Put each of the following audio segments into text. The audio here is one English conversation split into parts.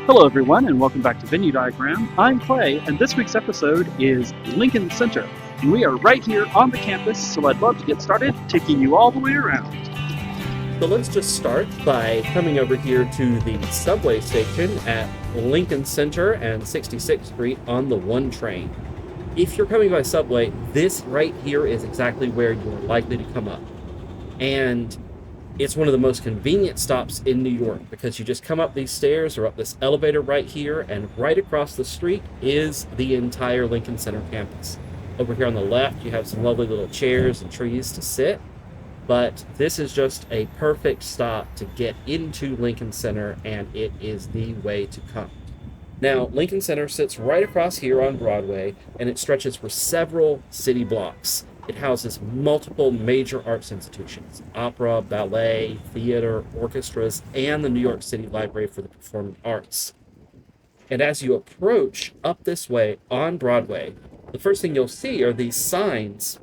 Hello, everyone, and welcome back to Venue Diagram. I'm Clay, and this week's episode is Lincoln Center. And we are right here on the campus, so I'd love to get started taking you all the way around. So let's just start by coming over here to the subway station at Lincoln Center and 66th Street on the 1 train. If you're coming by subway, this right here is exactly where you're likely to come up. And it's one of the most convenient stops in New York because you just come up these stairs or up this elevator right here, and right across the street is the entire Lincoln Center campus. Over here on the left, you have some lovely little chairs and trees to sit, but this is just a perfect stop to get into Lincoln Center, and it is the way to come. Now, Lincoln Center sits right across here on Broadway, and it stretches for several city blocks. It houses multiple major arts institutions: opera, ballet, theater, orchestras, and the New York City Library for the Performing Arts. And as you approach up this way on Broadway, the first thing you'll see are these signs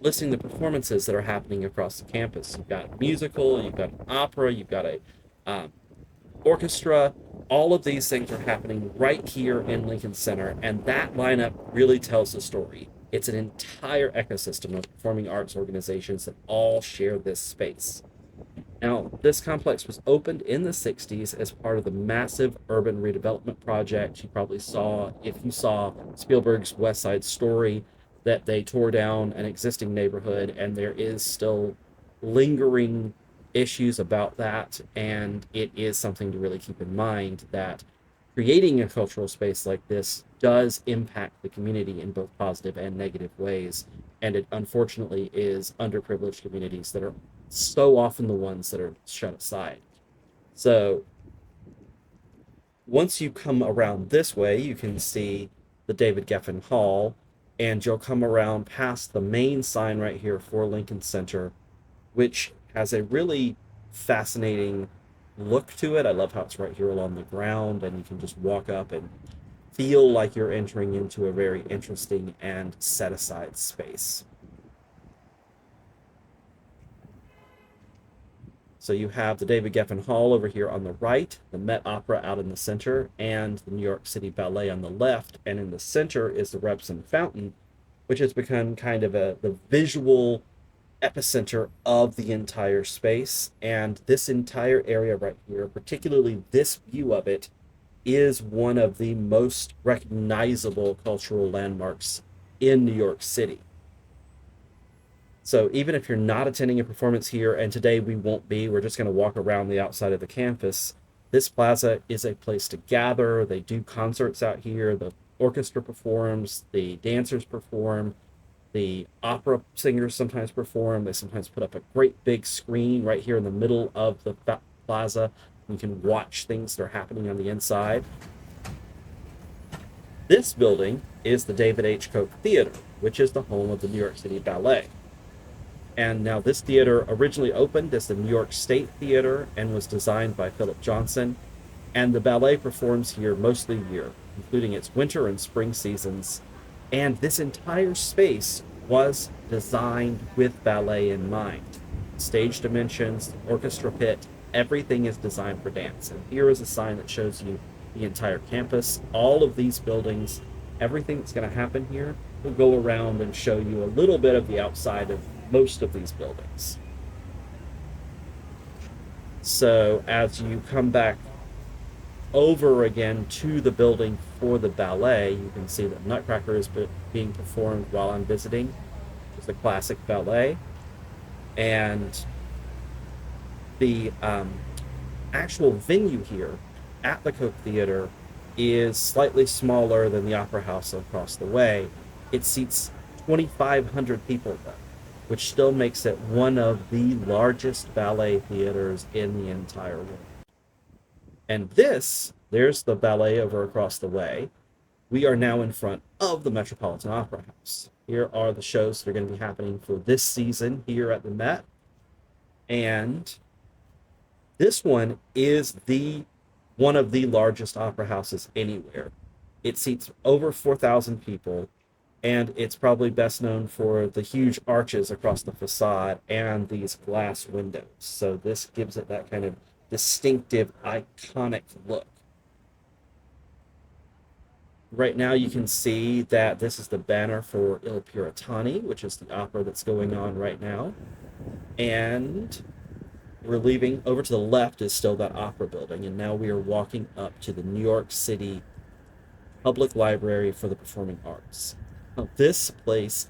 listing the performances that are happening across the campus. You've got a musical, you've got an opera, you've got a orchestra. All of these things are happening right here in Lincoln Center, and that lineup really tells the story. It's an entire ecosystem of performing arts organizations that all share this space. Now, this complex was opened in the 60s as part of the massive urban redevelopment project. You probably saw, if you saw Spielberg's West Side Story, that they tore down an existing neighborhood, and there is still lingering issues about that. And it is something to really keep in mind that creating a cultural space like this does impact the community in both positive and negative ways. And it unfortunately is underprivileged communities that are so often the ones that are shut aside. So once you come around this way, you can see the David Geffen Hall, and you'll come around past the main sign right here for Lincoln Center, which has a really fascinating look to it. I love how it's right here along the ground, and you can just walk up and feel like you're entering into a very interesting and set aside space. So you have the David Geffen Hall over here on the right, the Met Opera out in the center, and the New York City Ballet on the left. And in the center is the Repson Fountain, which has become kind of the visual epicenter of the entire space. And this entire area right here, particularly this view of it, is one of the most recognizable cultural landmarks in New York City. So even if you're not attending a performance here, and today we won't be, we're just going to walk around the outside of the campus, this plaza is a place to gather. They do concerts out here. The orchestra performs, the dancers perform, the opera singers sometimes perform. They sometimes put up a great big screen right here in the middle of the plaza. You can watch things that are happening on the inside. This building is the David H. Koch Theater, which is the home of the New York City Ballet. And now this theater originally opened as the New York State Theater and was designed by Philip Johnson. And the ballet performs here most of the year, including its winter and spring seasons. And this entire space was designed with ballet in mind. Stage dimensions, orchestra pit, everything is designed for dance. And here is a sign that shows you the entire campus, all of these buildings, everything that's going to happen here. We'll go around and show you a little bit of the outside of most of these buildings. So as you come back over again to the building for the ballet, you can see that Nutcracker is being performed while I'm visiting. It's the classic ballet. And the actual venue here at the Koch Theater is slightly smaller than the Opera House across the way. It seats 2,500 people though, which still makes it one of the largest ballet theaters in the entire world. And there's the ballet over across the way. We are now in front of the Metropolitan Opera House. Here are the shows that are going to be happening for this season here at the Met. And this one is one of the largest opera houses anywhere. It seats over 4,000 people, and it's probably best known for the huge arches across the facade and these glass windows. So this gives it that kind of distinctive, iconic look. Right now you can see that this is the banner for Il Puritani, which is the opera that's going on right now. And we're leaving over to the left is still that opera building, and now we are walking up to the New York City Public Library for the Performing Arts. Now, this place,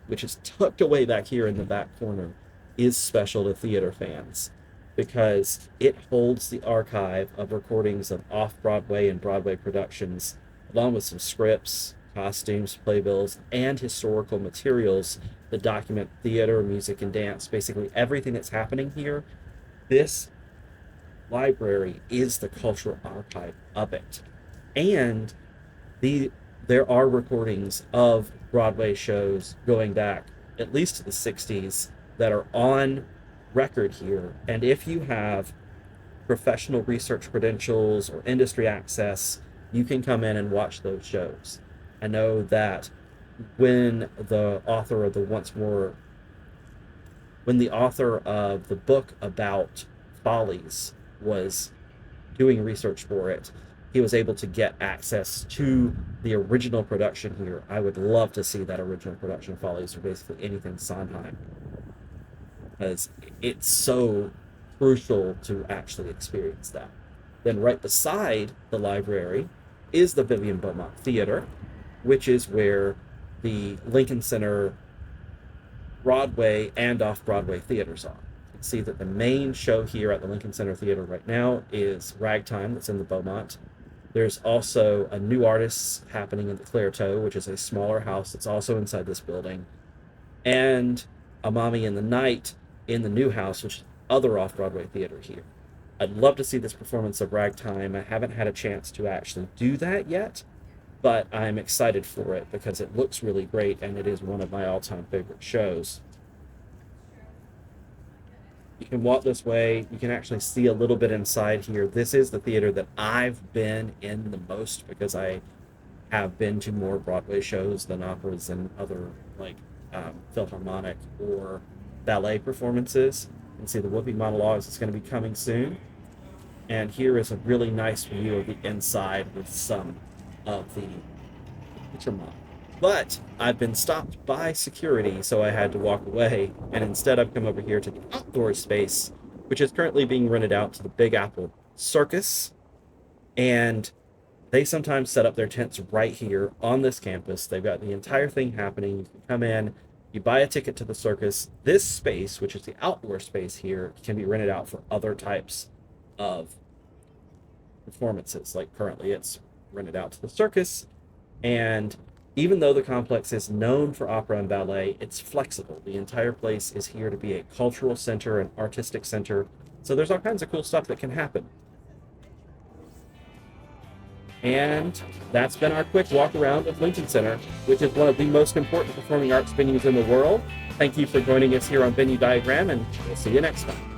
which is tucked away back here in the back corner, is special to theater fans because it holds the archive of recordings of off-Broadway and Broadway productions, along with some scripts, costumes, playbills, and historical materials that document theater, music, and dance. Basically, everything that's happening here. This library is the cultural archive of it. And there are recordings of Broadway shows going back at least to the 60s that are on record here. And if you have professional research credentials or industry access, you can come in and watch those shows. I know that when the author of the book about Follies was doing research for it, he was able to get access to the original production here. I would love to see that original production of Follies, or basically anything Sondheim, because it's so crucial to actually experience that. Then right beside the library is the Vivian Beaumont Theater, which is where the Lincoln Center Broadway and off-Broadway theaters are. You can see that the main show here at the Lincoln Center Theater right now is Ragtime, that's in the Beaumont. There's also a new artist happening in the Clairteau, which is a smaller house that's also inside this building, and A Mommy in the Night in the new house, which is other off-Broadway theater here. I'd love to see this performance of Ragtime. I haven't had a chance to actually do that yet, but I'm excited for it because it looks really great and it is one of my all-time favorite shows. You can walk this way. You can actually see a little bit inside here. This is the theater that I've been in the most because I have been to more Broadway shows than operas and other like Philharmonic or ballet performances. You can see the Whoopi monologues is going to be coming soon. And here is a really nice view of the inside with some of the picture model. But I've been stopped by security, so I had to walk away. And instead I've come over here to the outdoor space, which is currently being rented out to the Big Apple Circus. And they sometimes set up their tents right here on this campus. They've got the entire thing happening. You can come in, you buy a ticket to the circus. This space, which is the outdoor space here, can be rented out for other types of performances. Like currently it's rented out to the circus. And even though the complex is known for opera and ballet, it's flexible. The entire place is here to be a cultural center, an artistic center. So there's all kinds of cool stuff that can happen. And that's been our quick walk around of Lincoln Center, which is one of the most important performing arts venues in the world. Thank you for joining us here on Venue Diagram, and we'll see you next time.